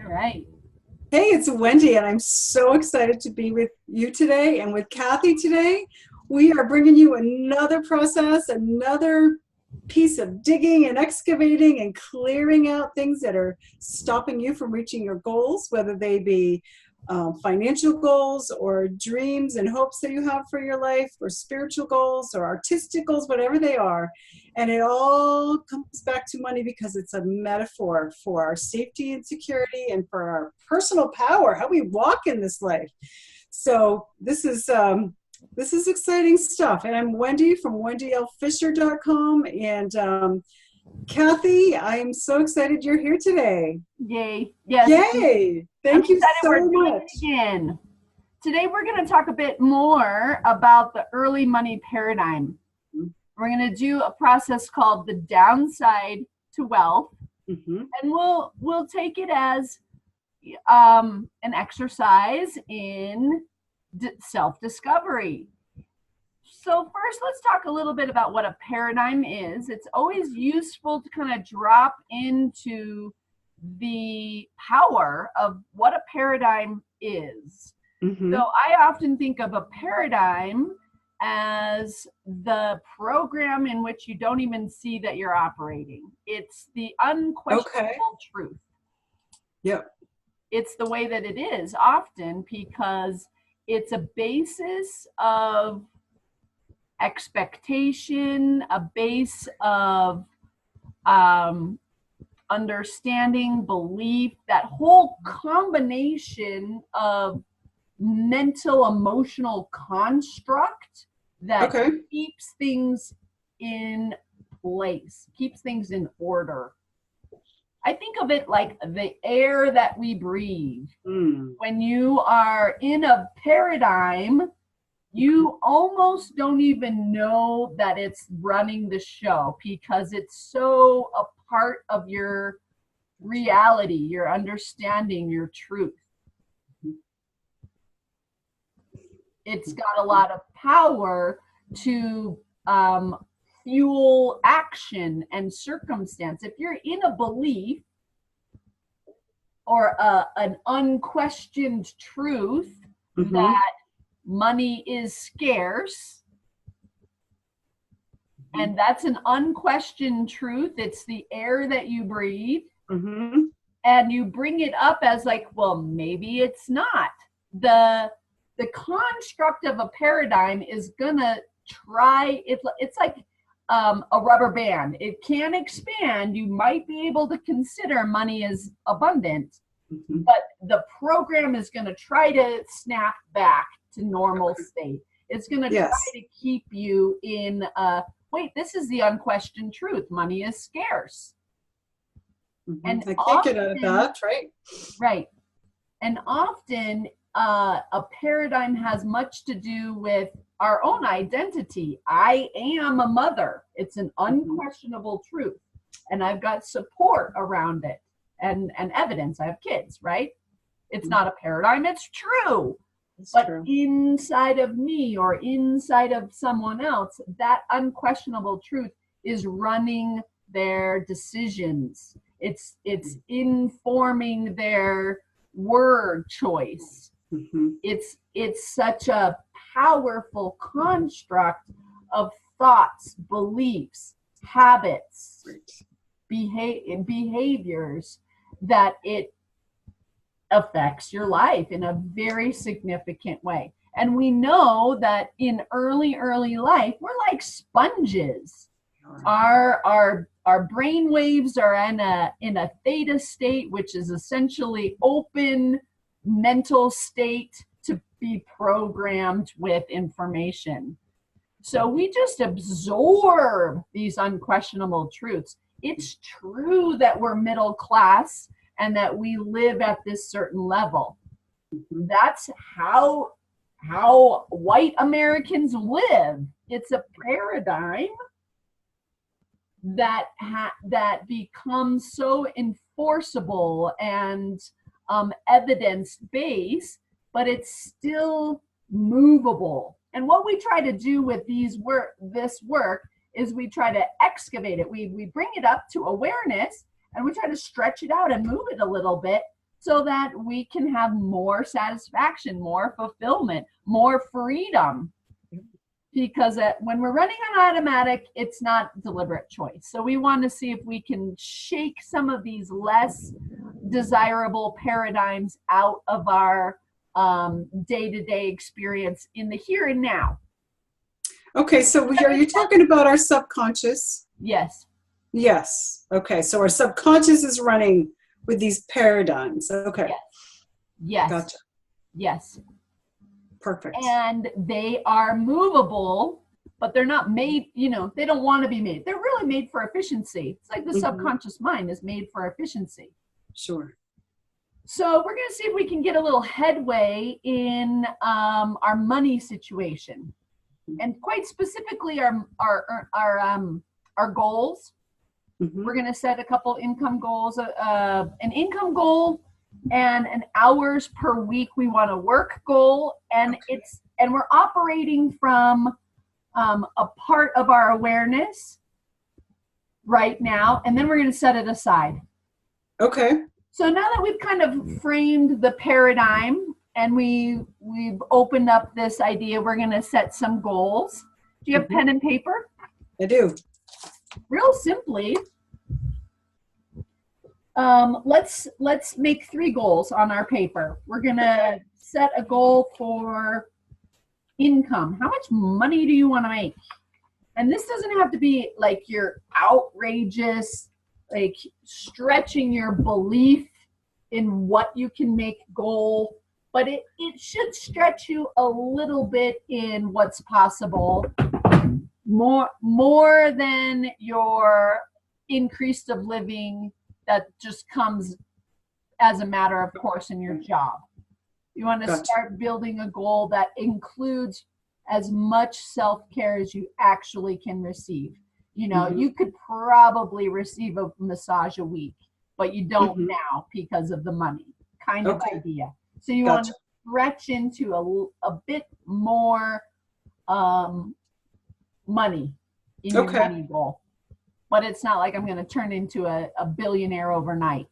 All right. Hey, it's Wendy, and I'm so excited to be with you today and with Kathy today. We are bringing you another process, another piece of digging and excavating and clearing out things that are stopping you from reaching your goals, whether they be financial goals or dreams and hopes that you have for your life, or spiritual goals or artistic goals, whatever they are. And it all comes back to money because it's a metaphor for our safety and security and for our personal power, how we walk in this life. So this is exciting stuff. And I'm Wendy from wendylfisher.com. And Kathy, I'm so excited you're here today. Yay. Yes. Yay. I'm Thank you excited so we're doing much. it again. Today we're going to talk a bit more about the early money paradigm. We're going to do a process called the downside to wealth, Mm-hmm. and we'll take it as an exercise in self-discovery. So first, let's talk a little bit about what a paradigm is. It's always useful to kind of drop into the power of what a paradigm is. Mm-hmm. So I often think of a paradigm as the program in which you don't even see that you're operating. It's the unquestionable truth. Yep. It's the way that it is often because it's a basis of expectation, a base of understanding, belief, that whole combination of mental, emotional construct that keeps things in place, keeps things in order. I think of it like the air that we breathe. When you are in a paradigm, you almost don't even know that it's running the show because it's so a part of your reality, your understanding, your truth. It's got a lot of power to fuel action and circumstance. If you're in a belief or an unquestioned truth that money is scarce, and that's an unquestioned truth, it's the air that you breathe, and you bring it up as like, well, maybe it's not. The construct of a paradigm is gonna try, it's like a rubber band. It can expand. You might be able to consider money as abundant, but the program is going to try to snap back to normal state. It's going to try to keep you in, wait, this is the unquestioned truth. Money is scarce. And I can't get out of that, right? Right. And often a paradigm has much to do with our own identity. I am a mother. It's an unquestionable truth. And I've got support around it and evidence. I have kids, right? It's not a paradigm, it's true. But inside of me or inside of someone else, that unquestionable truth is running their decisions. It's informing their word choice. It's such a powerful construct of thoughts, beliefs, habits, behaviors that it affects your life in a very significant way. And we know that in early life, we're like sponges. Our brain waves are in a theta state, which is essentially open mental state to be programmed with information. So we just absorb these unquestionable truths. It's true that we're middle class and that we live at this certain level. That's how white Americans live. It's a paradigm that becomes so enforceable and evidence-based, but it's still movable. And what we try to do with this work is we try to excavate it. We bring it up to awareness and we try to stretch it out and move it a little bit so that we can have more satisfaction, more fulfillment, more freedom. Because when we're running on automatic, it's not deliberate choice. So we want to see if we can shake some of these less desirable paradigms out of our day-to-day experience in the here and now. Okay, so are you talking about our subconscious? Yes. Yes. Okay, so our subconscious is running with these paradigms. Okay. Yes. Yes. Gotcha. Yes. Perfect. And they are movable, but they're not made, they don't want to be made. They're really made for efficiency. It's like the subconscious mind is made for efficiency. Sure. So we're going to see if we can get a little headway in our money situation, and quite specifically our goals. We're going to set a couple income goals, an income goal and an hours per week we want to work goal, and we're operating from a part of our awareness right now, and then we're going to set it aside. Okay. So now that we've kind of framed the paradigm and we've opened up this idea, we're going to set some goals. Do you have pen and paper? I do. Real simply, let's make 3 goals on our paper. We're going to set a goal for income. How much money do you want to make? And this doesn't have to be like your outrageous, like stretching your belief in what you can make goal, but it should stretch you a little bit in what's possible, more than your increase of living that just comes as a matter of course in your job. You want to start building a goal that includes as much self-care as you actually can receive. You could probably receive a massage a week, but you don't now because of the money kind of idea. So you want to stretch into a bit more money in your money goal. But it's not like I'm going to turn into a billionaire overnight.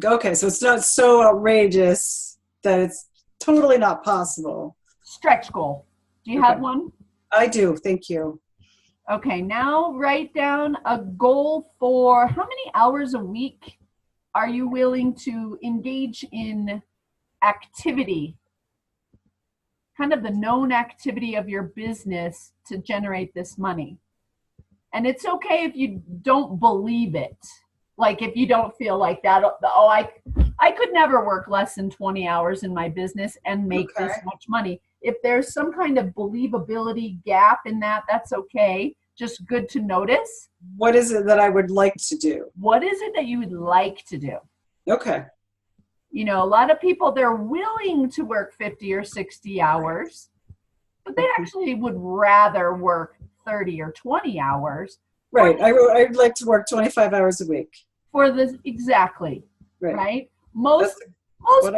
Okay, so it's not so outrageous that it's totally not possible. Stretch goal. Do you have one? I do, thank you. Okay, now write down a goal for how many hours a week are you willing to engage in activity, kind of the known activity of your business to generate this money. And it's okay if you don't believe it. Like if you don't feel like that, I could never work less than 20 hours in my business and make this much money. If there's some kind of believability gap in that, that's okay. Just good to notice. What is it that I would like to do? What is it that you would like to do? Okay. A lot of people, they're willing to work 50 or 60 hours, but they actually would rather work 30 or 20 hours. Right. I'd like to work 25 hours a week. For this, exactly. Right? Most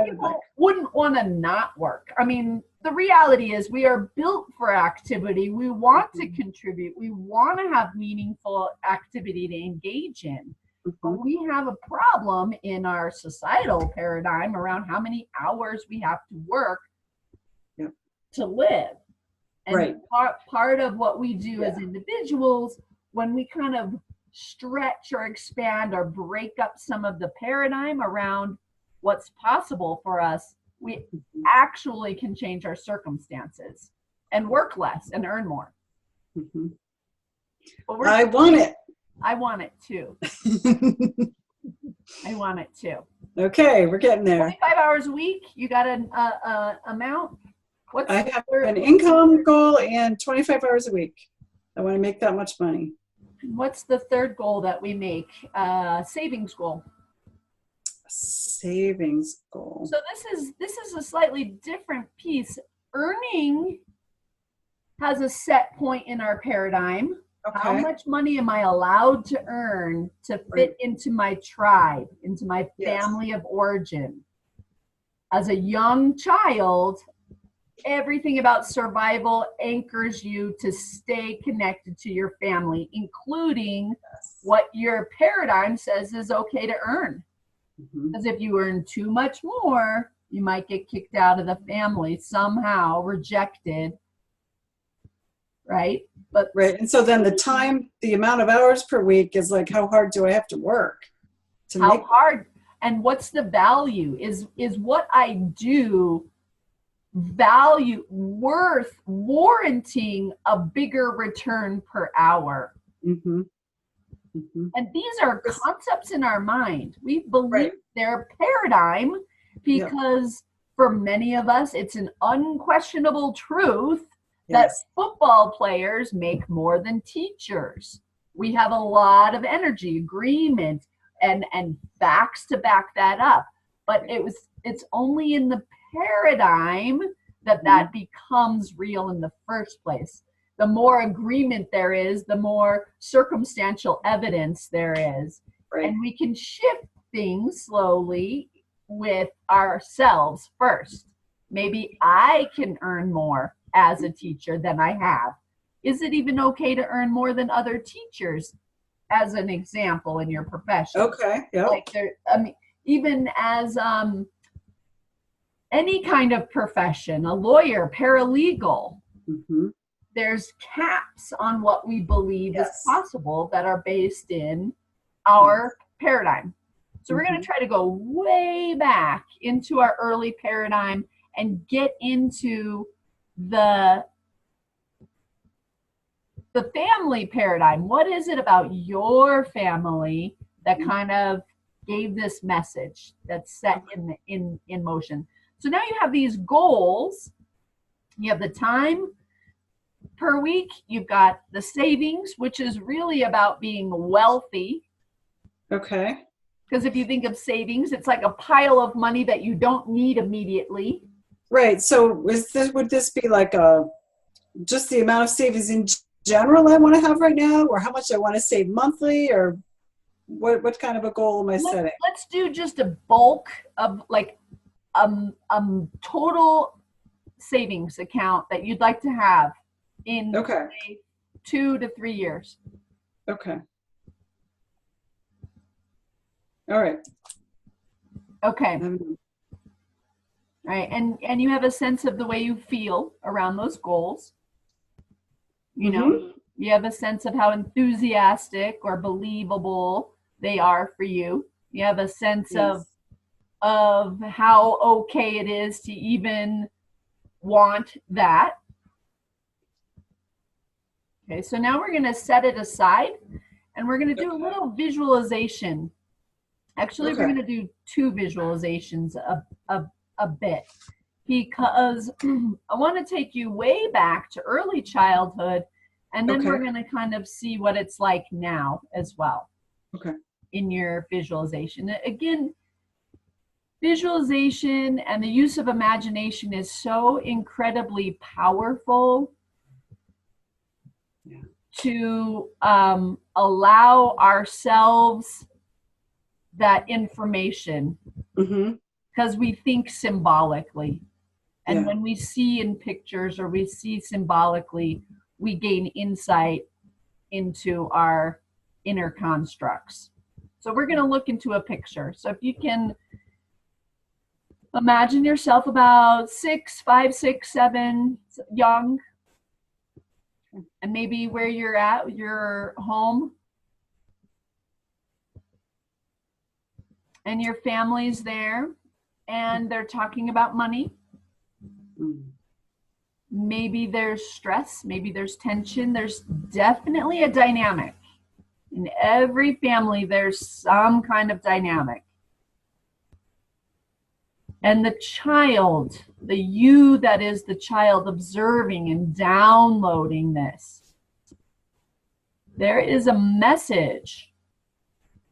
people wouldn't want to not work. I mean, the reality is we are built for activity. We want to contribute. We want to have meaningful activity to engage in. But we have a problem in our societal paradigm around how many hours we have to work to live. And part of what we do as individuals, when we kind of stretch or expand or break up some of the paradigm around what's possible for us, we actually can change our circumstances and work less and earn more. But I want it. I want it too. I want it too. Okay, we're getting there. 25 hours a week. You got an amount? I have an income goal and 25 hours a week. I want to make that much money. What's the third goal that we make? Savings goal. Savings goal. So this is a slightly different piece. Earning has a set point in our paradigm. How much money am I allowed to earn to fit into my tribe, into my family of origin? As a young child, everything about survival anchors you to stay connected to your family, including what your paradigm says is okay to earn. Mhm. Because if you earn too much more, you might get kicked out of the family somehow, rejected, right? But Right. And so then the time, the amount of hours per week is like, how hard do I have to work to how make? hard and what's the value? Is what I do value worth warranting a bigger return per hour? Mm-hmm. Mm-hmm. And these are Yes. concepts in our mind. We believe Right. they're paradigm Yeah. because for many of us, it's an unquestionable truth that Yes. football players make more than teachers. We have a lot of energy, agreement, and facts to back that up. But it's only in the paradigm that Mhm. that becomes real in the first place. The more agreement there is, the more circumstantial evidence there is. Right. And we can shift things slowly with ourselves first. Maybe I can earn more as a teacher than I have. Is it even okay to earn more than other teachers, as an example, in your profession? Okay. Yep. Like there, I mean, even as any kind of profession, a lawyer, paralegal, Mm-hmm. there's caps on what we believe is Yes. possible that are based in Yes. our paradigm. So we're going Mm-hmm. to try to go way back into our early paradigm and get into the the family paradigm. What is it about your family that kind of gave this message that's set in motion? So now you have these goals. You have the time per week. You've got the savings, which is really about being wealthy. Okay. Because if you think of savings, it's like a pile of money that you don't need immediately. Right. So would this be like just the amount of savings in general I want to have right now, or how much I want to save monthly, or what kind of a goal am I setting? Let's do just a bulk of like total savings account that you'd like to have in Okay. say 2 to 3 years. Okay. All right. Okay. Right. And you have a sense of the way you feel around those goals. You know, Mm-hmm. you have a sense of how enthusiastic or believable they are for you. You have a sense Yes. of how okay it is to even want that. Okay, so now we're going to set it aside and we're going to do a Okay. little visualization. Actually, we're Okay. going to do two visualizations a bit because I want to take you way back to early childhood and then we're Okay. going to kind of see what it's like now as well Okay. in your visualization. Again, visualization and the use of imagination is so incredibly powerful to allow ourselves that information Mm-hmm. because we think symbolically. And Yeah. when we see in pictures or we see symbolically, we gain insight into our inner constructs. So we're going to look into a picture. So if you can imagine yourself about 5, 6, 7, young, and maybe where you're at, your home, and your family's there, and they're talking about money. Mm. Maybe there's stress, maybe there's tension. There's definitely a dynamic. In every family, there's some kind of dynamic. And the child, the you that is the child observing and downloading this, there is a message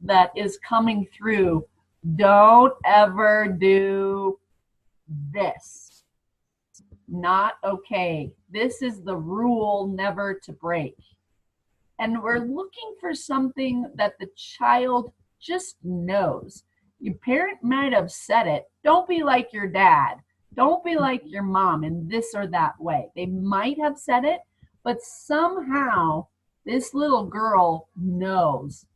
that is coming through. Don't ever do this. Not okay. This is the rule never to break. And we're looking for something that the child just knows. Your parent might have said it. Don't be like your dad. Don't be like your mom in this or that way. They might have said it, but somehow this little girl knows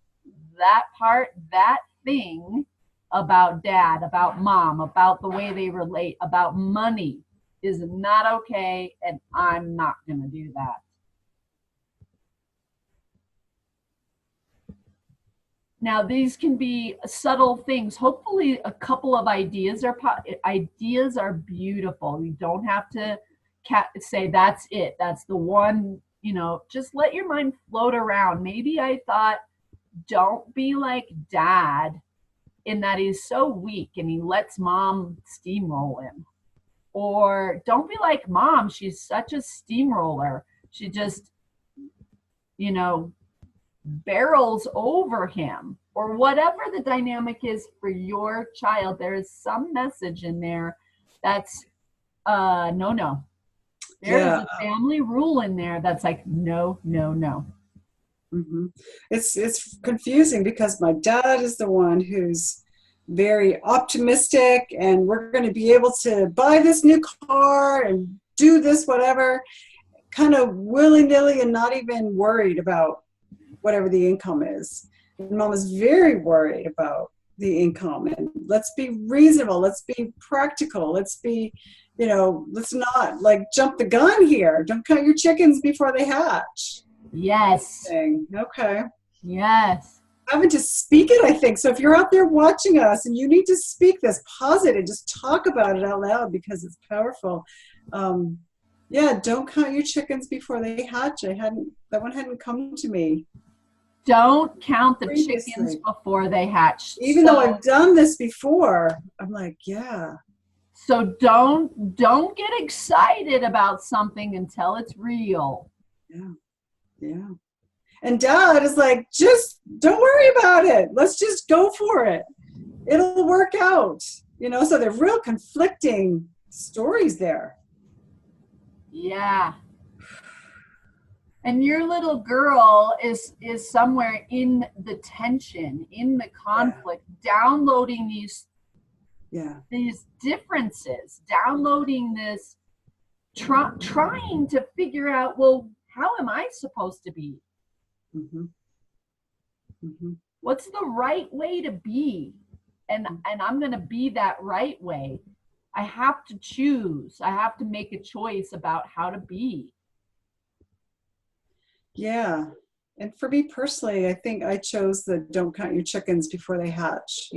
that part, that thing about dad, about mom, about the way they relate, about money is not okay, and I'm not going to do that. Now, these can be subtle things. Hopefully, a couple of ideas are beautiful. You don't have to say that's it. That's the one. Just let your mind float around. Maybe I thought, don't be like dad in that he's so weak and he lets mom steamroll him. Or don't be like mom. She's such a steamroller. She just, you know, barrels over him, or whatever the dynamic is for your child. There is some message in there that's no. There is a family rule in there that's like no. Mm-hmm. It's confusing because my dad is the one who's very optimistic, and we're going to be able to buy this new car and do this whatever, kind of willy-nilly and not even worried about whatever the income is. And mom is very worried about the income, and let's be reasonable, let's be practical, let's be, let's not like jump the gun here. Don't count your chickens before they hatch. Yes. Okay. Yes. Having to speak it, I think. So if you're out there watching us and you need to speak this, pause it and just talk about it out loud because it's powerful. Don't count your chickens before they hatch. That one hadn't come to me. Don't count the chickens before they hatch. Even though I've done this before, I'm like, yeah. So don't get excited about something until it's real. Yeah. And dad is like, just don't worry about it. Let's just go for it. It'll work out. So they're real conflicting stories there. Yeah. And your little girl is somewhere in the tension, in the conflict, downloading these differences, downloading this, trying to figure out, well, how am I supposed to be? Mm-hmm. Mm-hmm. What's the right way to be? And I'm going to be that right way. I have to choose. I have to make a choice about how to be. Yeah. And for me personally, I think I chose the don't count your chickens before they hatch.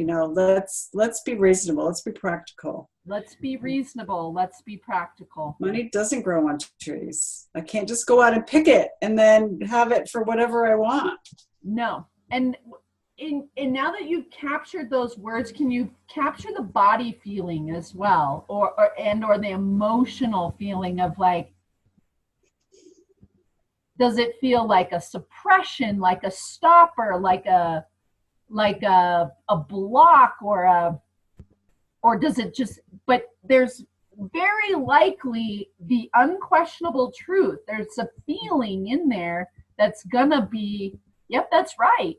Let's be reasonable. Let's be practical. Let's be reasonable. Let's be practical. Money doesn't grow on trees. I can't just go out and pick it and then have it for whatever I want. No. And now that you've captured those words, can you capture the body feeling as well, or the emotional feeling of like, does it feel like a suppression, like a stopper, like a block, or does it just, but there's very likely the unquestionable truth. There's a feeling in there that's gonna be, yep, that's right.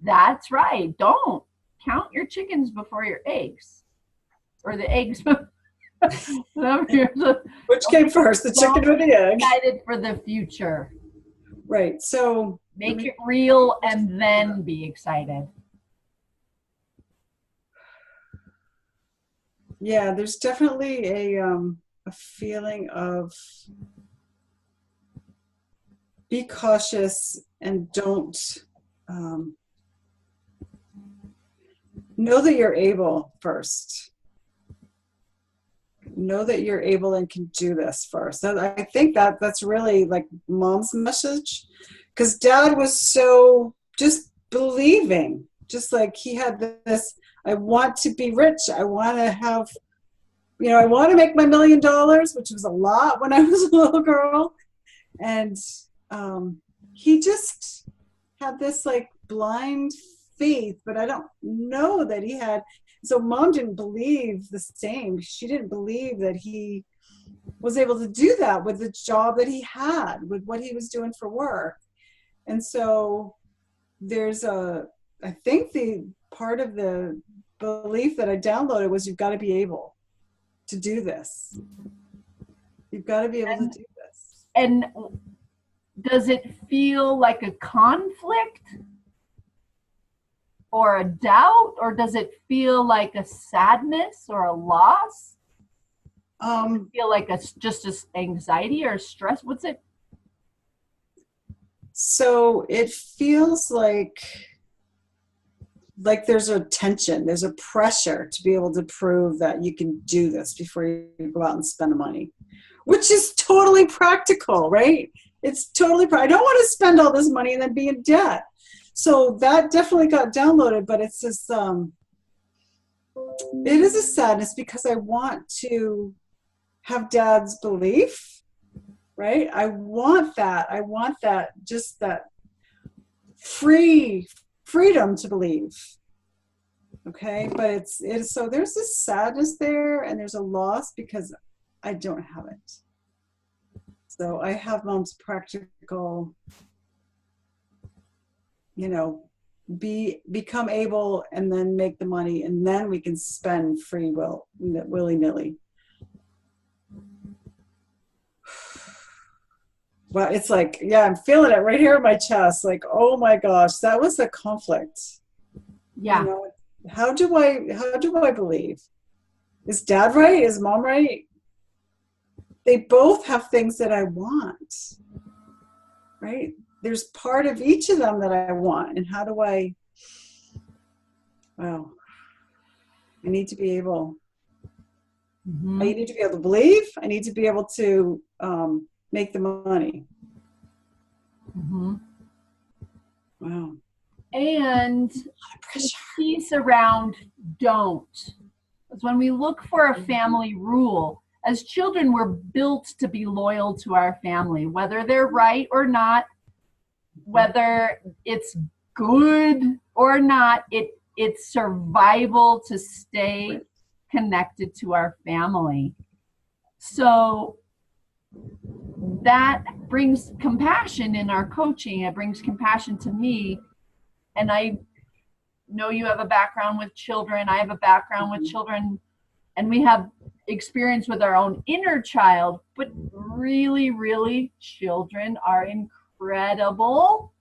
That's right. Don't count your chickens before your eggs, or the eggs. Which came first, the chicken or the egg? Excited for the future. Right. So make it real and then be excited. Yeah, there's definitely a feeling of be cautious and don't know that you're able first. Know that you're able and can do this first. So I think that's really like mom's message, because dad was so just believing, just like he had this, I want to be rich. I want to have, I want to make my $1 million, which was a lot when I was a little girl. And he just had this like blind faith, but I don't know that he had. So mom didn't believe the same. She didn't believe that he was able to do that with the job that he had, with what he was doing for work. And so there's I think the part of the belief that I downloaded was you've got to be able to do this. You've got to be able to do this. And does it feel like a conflict? or a doubt, or does it feel like a sadness or a loss? Feel like it's just anxiety or stress? What's it? So it feels like there's a tension, there's a pressure to be able to prove that you can do this before you go out and spend the money, which is totally practical, right? It's totally, I don't want to spend all this money and then be in debt. So that definitely got downloaded, but it's just, it is a sadness because I want to have Dad's belief, right? I want that, just that freedom to believe. Okay, but it's so there's this sadness there, and there's a loss because I don't have it. So I have Mom's practical, become able, and then make the money, and then we can spend free will, willy-nilly. Well, it's like, yeah, I'm feeling it right here in my chest. Like, oh my gosh, that was the conflict. Yeah. How do I believe? Is Dad right? Is Mom right? They both have things that I want, right? There's part of each of them that I want. And how do I need to be able, I need to be able to believe. I need to be able to make the money. Wow. And the piece around don't. Because when we look for a family rule, as children, we're built to be loyal to our family, whether they're right or not, whether it's good or not, it's survival to stay connected to our family. So that brings compassion in our coaching. It brings compassion to me. And I know you have a background with children. I have a background with children. And we have experience with our own inner child. But really, really, children are incredible.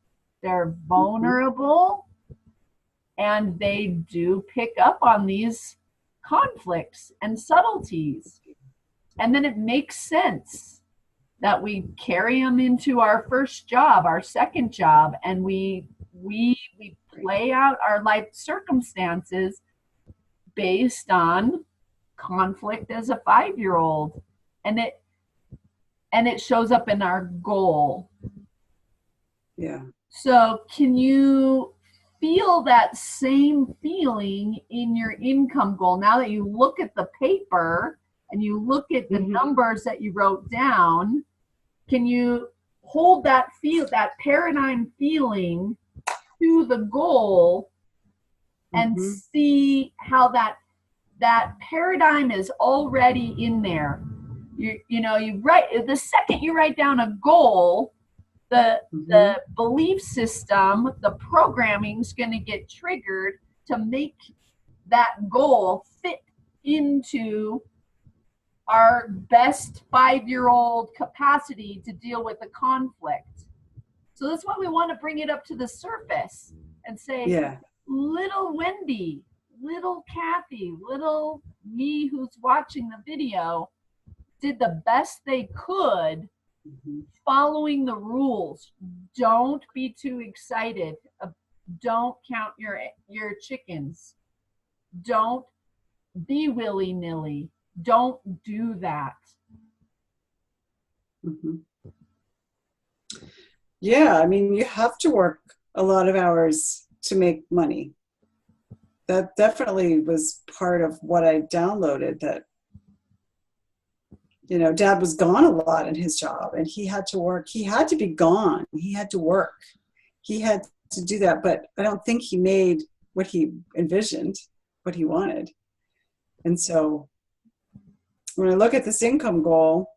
They're vulnerable. And they do pick up on these conflicts and subtleties. And then it makes sense that we carry them into our first job, our second job, and we play out our life circumstances based on conflict as a 5-year-old, and it shows up in our goal. Yeah. So can you feel that same feeling in your income goal now that you look at the paper and you look at the numbers that you wrote down? Can you hold that paradigm feeling to the goal and see how that paradigm is already in there? You write, the second you write down a goal, the belief system, the programming is going to get triggered to make that goal fit into our best 5-year-old capacity to deal with the conflict. So that's why we want to bring it up to the surface and say, little Wendy, little Kathy, little me who's watching the video did the best they could following the rules. Don't be too excited. Don't count your chickens. Don't be willy-nilly. Don't do that. Yeah, I mean, you have to work a lot of hours to make money. That definitely was part of what I downloaded, that Dad was gone a lot in his job, and he had to work. He had to be gone. He had to work. He had to do that, but I don't think he made what he envisioned, what he wanted. And so when I look at this income goal,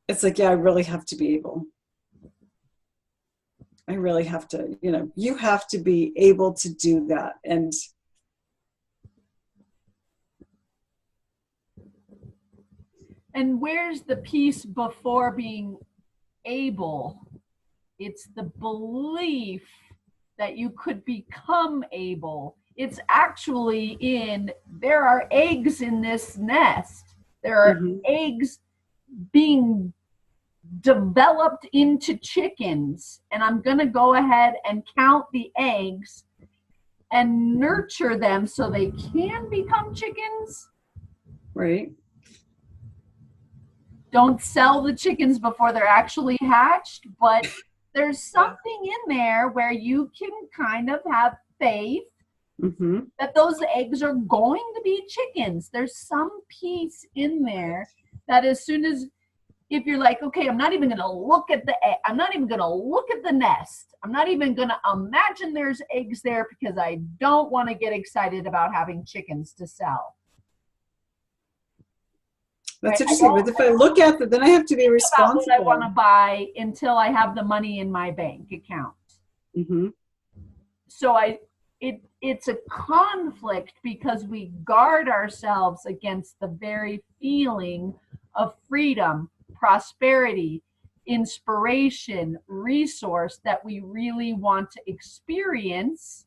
it's like, yeah, I really have to be able. I really have to, you have to be able to do that. And where's the piece before being able? It's the belief that you could become able. It's actually there are eggs in this nest. There are eggs being developed into chickens. And I'm going to go ahead and count the eggs and nurture them so they can become chickens. Right. Don't sell the chickens before they're actually hatched, but there's something in there where you can kind of have faith that those eggs are going to be chickens. There's some piece in there that as soon as, if you're like, okay, I'm not even going to look at the egg, I'm not even going to look at the nest, I'm not even going to imagine there's eggs there because I don't want to get excited about having chickens to sell. That's interesting. But if I look at it, then I have to be responsible. About what I want to buy until I have the money in my bank account. So it's a conflict because we guard ourselves against the very feeling of freedom, prosperity, inspiration, resource that we really want to experience.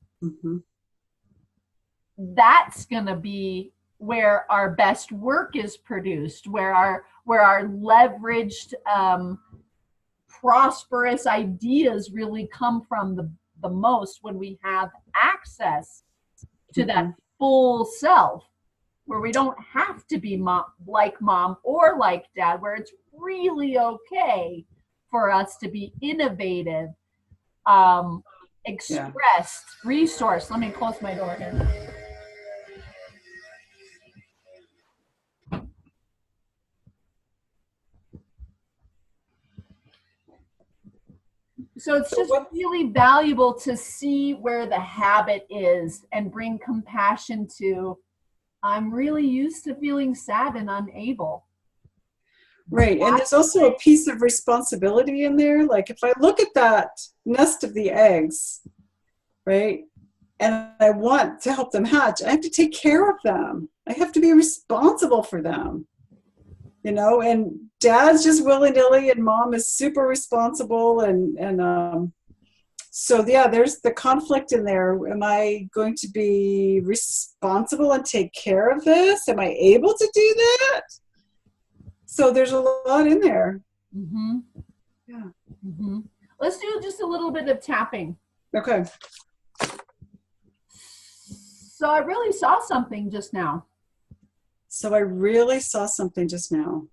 That's going to be where our best work is produced, where our leveraged, prosperous ideas really come from the most, when we have access to that full self, where we don't have to be like mom or like dad, where it's really okay for us to be innovative, expressed, resource. Let me close my door here. So it's just really valuable to see where the habit is and bring compassion to, I'm really used to feeling sad and unable. Right. And there's also a piece of responsibility in there. Like if I look at that nest of the eggs, right, and I want to help them hatch, I have to take care of them. I have to be responsible for them. You know, and dad's just willy-nilly and mom is super responsible. And so, yeah, there's the conflict in there. Am I going to be responsible and take care of this? Am I able to do that? So there's a lot in there. Yeah. Let's do just a little bit of tapping. Okay. So I really saw something just now. So I really saw something just now.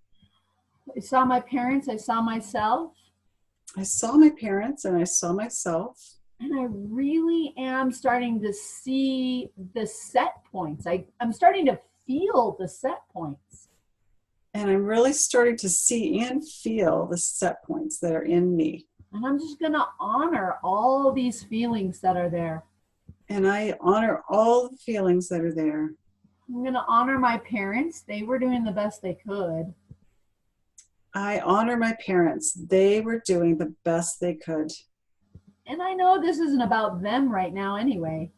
I saw my parents, I saw myself. I saw my parents and I saw myself. And I really am starting to see the set points. I'm starting to feel the set points. And I'm really starting to see and feel the set points that are in me. And I'm just going to honor all these feelings that are there. And I honor all the feelings that are there. I'm going to honor my parents. They were doing the best they could. I honor my parents. They were doing the best they could. And I know this isn't about them right now anyway.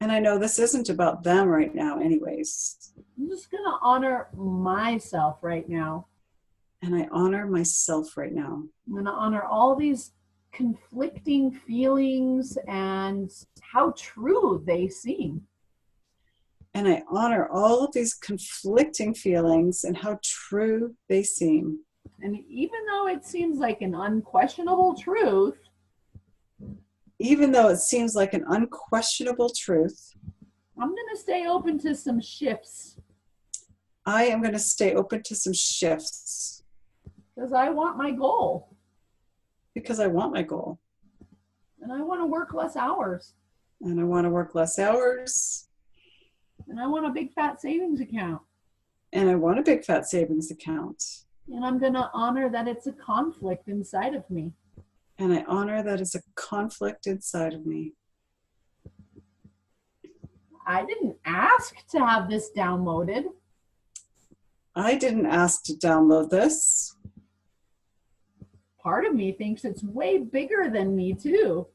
And I know this isn't about them right now anyways. I'm just going to honor myself right now. And I honor myself right now. I'm going to honor all these conflicting feelings and how true they seem. And I honor all of these conflicting feelings and how true they seem. And even though it seems like an unquestionable truth, even though it seems like an unquestionable truth, I'm going to stay open to some shifts. I am going to stay open to some shifts. Because I want my goal. Because I want my goal. And I want to work less hours. And I want to work less hours. And I want a big fat savings account. And I want a big fat savings account. And I'm going to honor that it's a conflict inside of me. And I honor that it's a conflict inside of me. I didn't ask to have this downloaded. I didn't ask to download this. Part of me thinks it's way bigger than me too.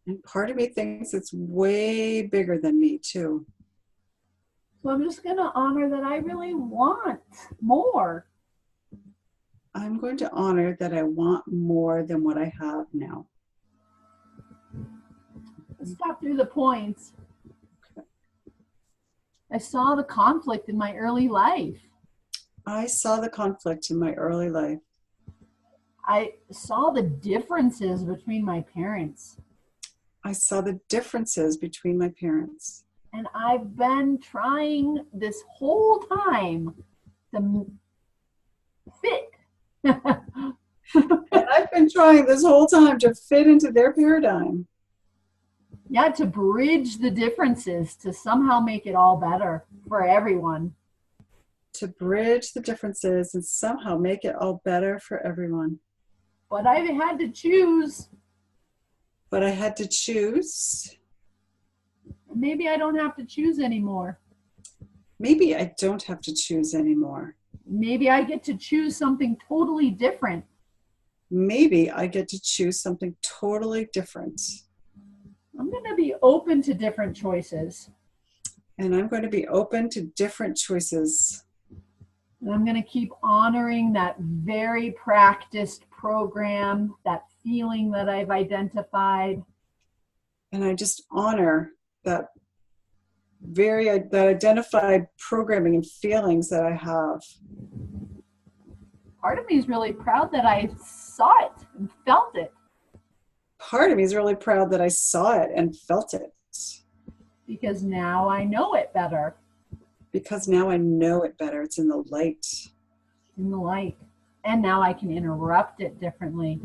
And part of me thinks it's way bigger than me too. So I'm just going to honor that I really want more. I'm going to honor that I want more than what I have now. Let's talk through the points. I saw the conflict in my early life. I saw the conflict in my early life. I saw the differences between my parents. I saw the differences between my parents. And I've been trying this whole time to fit. And I've been trying this whole time to fit into their paradigm. Yeah, to bridge the differences, to somehow make it all better for everyone. To bridge the differences and somehow make it all better for everyone. But I had to choose. But I had to choose. Maybe I don't have to choose anymore. Maybe I don't have to choose anymore. Maybe I get to choose something totally different. Maybe I get to choose something totally different. I'm going to be open to different choices. And I'm going to be open to different choices. And I'm going to keep honoring that very practiced program, that feeling that I've identified. And I just honor that that identified programming and feelings that I have. Part of me is really proud that I saw it and felt it. Part of me is really proud that I saw it and felt it. Because now I know it better. Because now I know it better. It's in the light. In the light. And now I can interrupt it differently.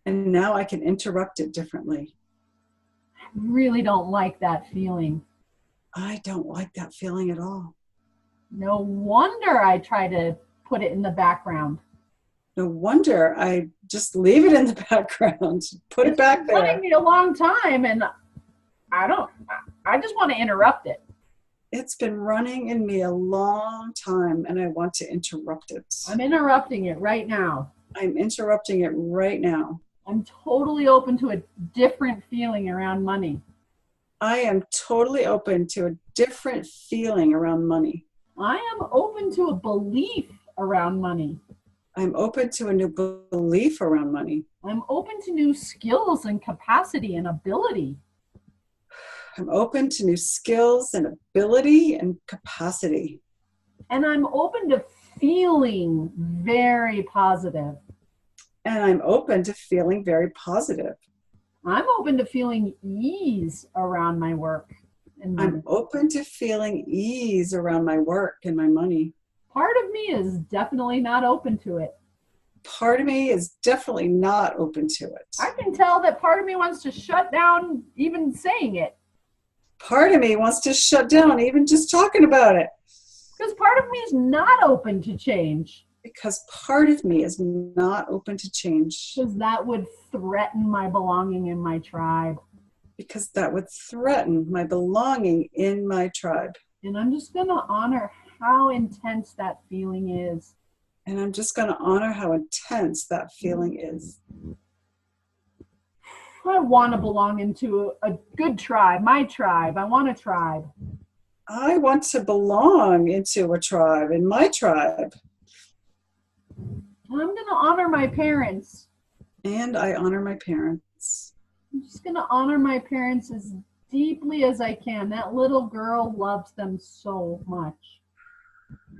And now I can interrupt it differently. I really don't like that feeling. I don't like that feeling at all. No wonder I try to put it in the background. No wonder I just leave it in the background. Put it back there. It's been running me a long time, and I just want to interrupt it. It's been running in me a long time, and I want to interrupt it. I'm interrupting it right now. I'm interrupting it right now. I'm totally open to a different feeling around money. I am totally open to a different feeling around money. I am open to a belief around money. I'm open to a new belief around money. I'm open to new skills and capacity and ability. I'm open to new skills and ability and capacity. And I'm open to feeling very positive. And I'm open to feeling very positive. I'm open to feeling ease around my work and money. I'm open to feeling ease around my work and my money. Part of me is definitely not open to it. Part of me is definitely not open to it. I can tell that part of me wants to shut down even saying it. Part of me wants to shut down even just talking about it. Because part of me is not open to change. Because part of me is not open to change. Because that would threaten my belonging in my tribe. Because that would threaten my belonging in my tribe. And I'm just going to honor how intense that feeling is. And I'm just going to honor how intense that feeling is. I want to belong into a good tribe, my tribe. I want a tribe. I want to belong into a tribe, in my tribe. And I'm going to honor my parents. And I honor my parents. I'm just going to honor my parents as deeply as I can. That little girl loves them so much.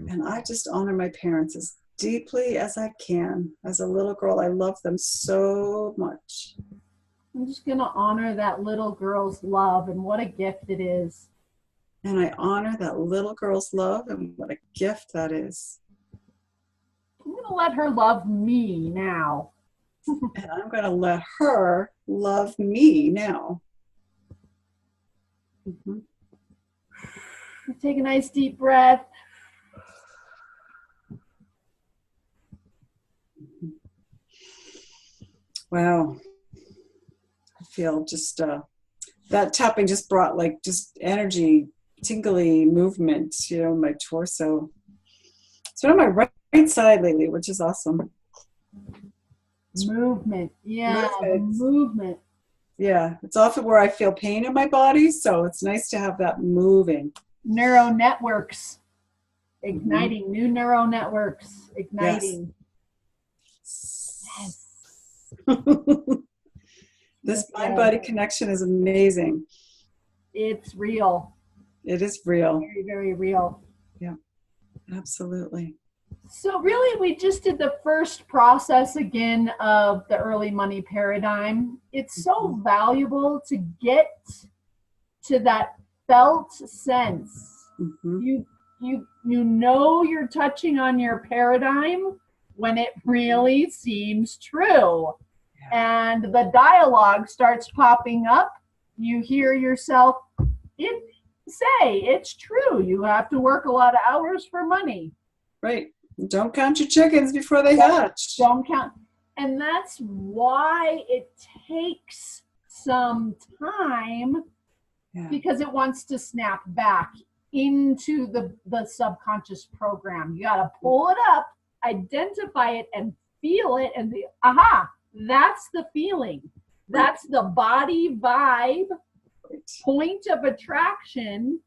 And I just honor my parents as deeply as I can. As a little girl, I love them so much. I'm just going to honor that little girl's love and what a gift it is. And I honor that little girl's love and what a gift that is. I'm going to let her love me now. And I'm going to let her love me now. Mm-hmm. Take a nice deep breath. Wow. I feel just, that tapping just brought like just energy, tingly movement, in my torso. It's been on my right side lately, which is awesome. Movement. Yeah, movement. Yeah, it's often where I feel pain in my body, so it's nice to have that moving. Neural networks. Igniting. Mm-hmm. New neural networks. Igniting. Yes. Yes. This mind-body connection is amazing. It's real. It is real. Very, very real. Yeah, absolutely. So really, we just did the first process again of the early money paradigm. It's so valuable to get to that felt sense. You know you're touching on your paradigm when it really seems true. And the dialogue starts popping up. You hear yourself say, it's true. You have to work a lot of hours for money. Right. Don't count your chickens before they hatch. Don't count. And that's why it takes some time, because it wants to snap back into the subconscious program. You got to pull it up, identify it, and feel it, and aha, that's the feeling. That's the body vibe, point of attraction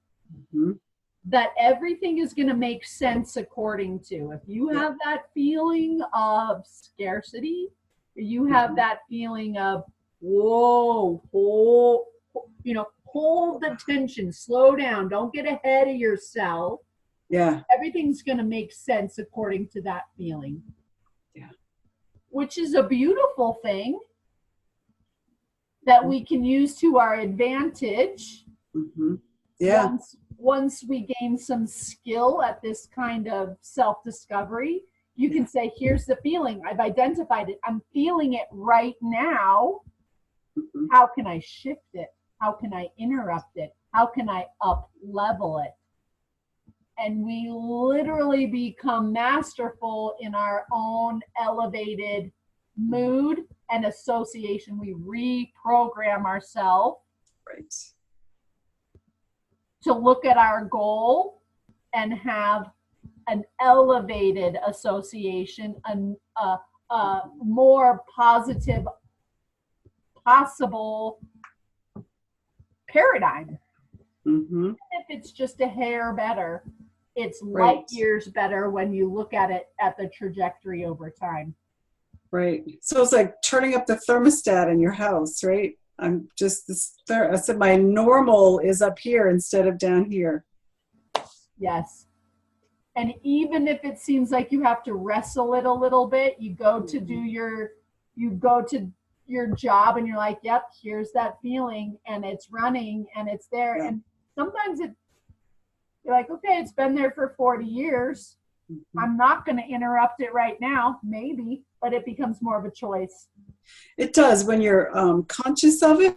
that everything is going to make sense according to. If you have that feeling of scarcity, you have that feeling of, whoa, hold the tension, slow down, don't get ahead of yourself. Yeah. Everything's going to make sense according to that feeling. Yeah. Which is a beautiful thing that we can use to our advantage. Yeah. Once we gain some skill at this kind of self-discovery, you can say, here's the feeling. I've identified it. I'm feeling it right now. How can I shift it? How can I interrupt it? How can I up-level it? And we literally become masterful in our own elevated mood and association. We reprogram ourselves to look at our goal and have an elevated association, a more positive possible paradigm. If it's just a hair better, it's light years better when you look at it at the trajectory over time. Right. So it's like turning up the thermostat in your house, right? I'm just I said my normal is up here instead of down here. Yes. And even if it seems like you have to wrestle it a little bit, you go to do your job and you're like, yep, here's that feeling, and it's running and it's there. And sometimes you're like, okay, it's been there for 40 years. I'm not going to interrupt it right now, maybe, but it becomes more of a choice. It does when you're conscious of it.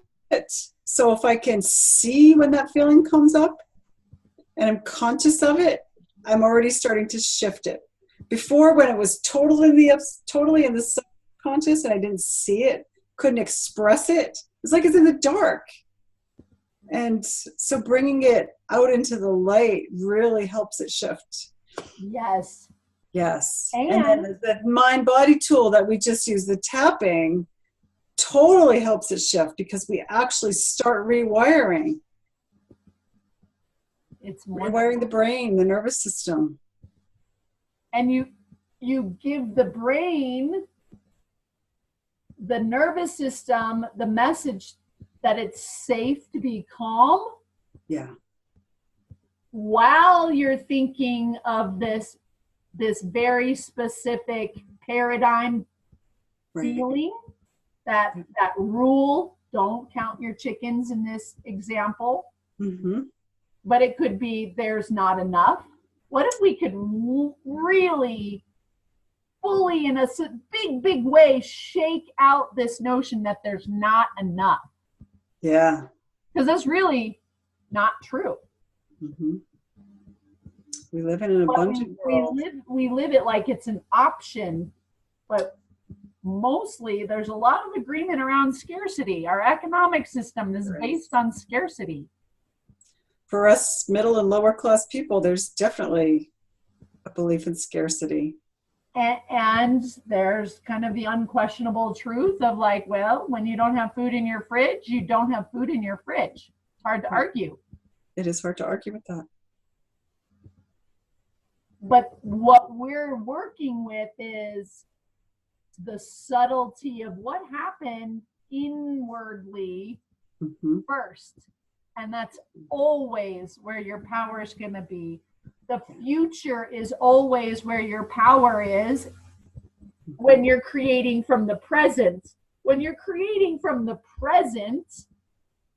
So if I can see when that feeling comes up and I'm conscious of it, I'm already starting to shift it. Before, when it was totally in the subconscious and I didn't see it, couldn't express it, it's like it's in the dark. And so bringing it out into the light really helps it shift. Yes. Yes. And then the mind-body tool that we just use, the tapping, totally helps it shift because we actually start rewiring. It's rewiring the brain, the nervous system. And you give the brain, the nervous system, the message that it's safe to be calm. Yeah. While you're thinking of this very specific paradigm feeling, that rule, don't count your chickens in this example. But it could be there's not enough. What if we could really fully, in a big way, shake out this notion that there's not enough? Yeah. Because that's really not true. We live in an abundant world. We live it like it's an option, but mostly there's a lot of agreement around scarcity. Our economic system is based on scarcity. For us middle and lower class people, there's definitely a belief in scarcity. And there's kind of the unquestionable truth of like, well, when you don't have food in your fridge, you don't have food in your fridge. It's hard to argue. It is hard to argue with that. But what we're working with is the subtlety of what happened inwardly Mm-hmm. first. And that's always where your power is going to be. The future is always where your power is when you're creating from the present. When you're creating from the present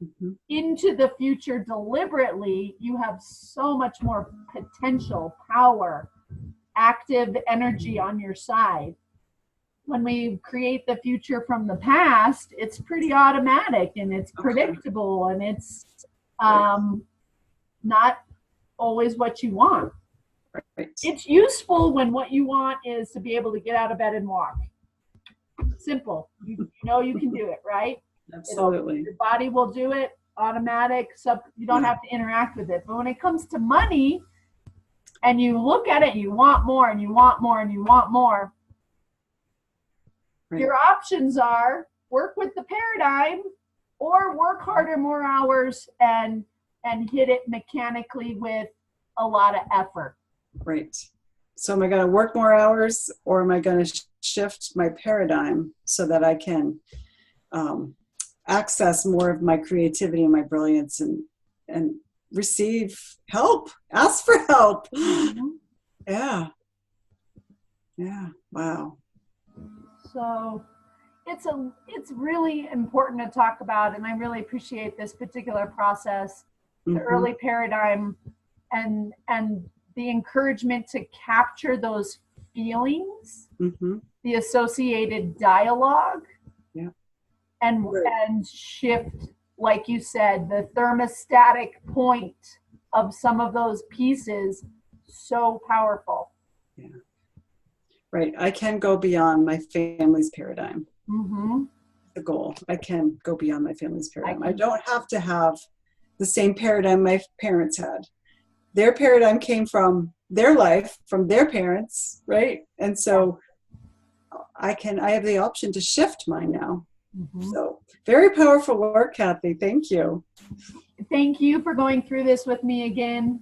Mm-hmm. into the future deliberately, you have so much more potential, power, active energy on your side. When we create the future from the past, it's pretty automatic and it's predictable and it's not always what you want. Right. It's useful when what you want is to be able to get out of bed and walk. Simple. You know you can do it, right? Absolutely. Your body will do it, automatic, you don't have to interact with it. But when it comes to money and you look at it and you want more and you want more and you want more, right. Your options are work with the paradigm or work harder, more hours, and hit it mechanically with a lot of effort. Right. So am I going to work more hours, or am I going to shift my paradigm so that I can access more of my creativity and my brilliance and receive help, ask for help? Mm-hmm. Yeah. Yeah. Wow. So it's really important to talk about, and I really appreciate this particular process, the early paradigm, and the encouragement to capture those feelings, the associated dialogue, and shift, like you said, the thermostatic point of some of those pieces. So powerful. Yeah. Right. I can go beyond my family's paradigm. The goal. I can go beyond my family's paradigm. I don't have to have the same paradigm my parents had. Their paradigm came from their life, from their parents, right? And so I have the option to shift mine now. So very powerful work, Kathy. Thank you. Thank you for going through this with me again.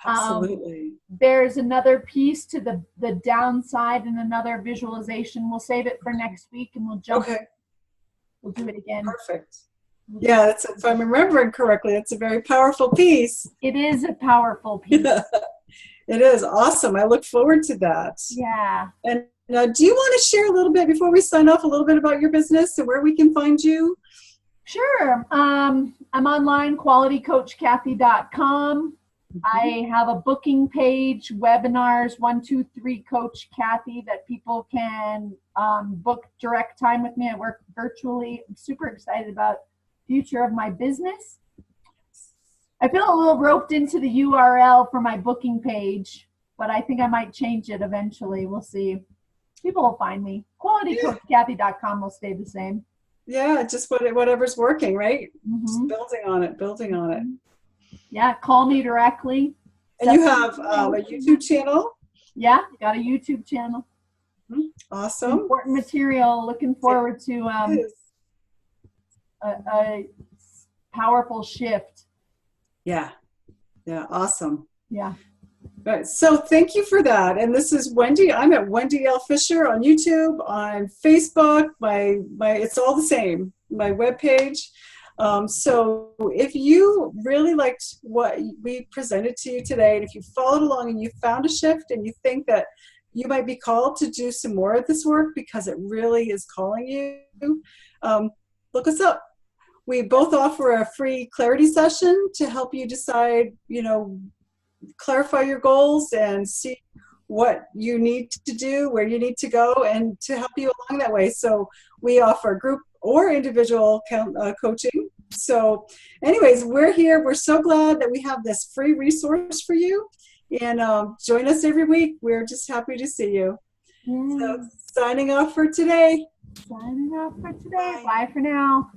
Absolutely. There's another piece to the downside and another visualization. We'll save it for next week and we'll jump. Okay. We'll do it again. Perfect. Yeah, if I'm remembering correctly, it's a very powerful piece. It is a powerful piece. It is awesome. I look forward to that. Yeah. And do you want to share a little bit before we sign off, a little bit about your business and where we can find you? Sure. I'm online, qualitycoachkathy.com. I have a booking page, webinars, 123 Coach Kathy, that people can book direct time with me. I work virtually. I'm super excited about the future of my business. I feel a little roped into the URL for my booking page, but I think I might change it eventually. We'll see. People will find me. qualitycoachkathy.com will stay the same. Yeah, just whatever's working, right? Just building on it. Yeah, call me directly. And you have a YouTube channel? Yeah, got a YouTube channel. Awesome. Important material. Looking forward to a powerful shift. Yeah. Yeah, awesome. Yeah. Right. So thank you for that. And this is Wendy. I'm at Wendy L. Fisher on YouTube, on Facebook. My it's all the same. My webpage. So if you really liked what we presented to you today, and if you followed along and you found a shift and you think that you might be called to do some more of this work because it really is calling you, look us up. We both offer a free clarity session to help you decide, clarify your goals and see what you need to do, where you need to go, and to help you along that way. So we offer group or individual coaching. So anyways, we're here. We're so glad that we have this free resource for you. And join us every week. We're just happy to see you. So signing off for today. Signing off for today. Bye for now.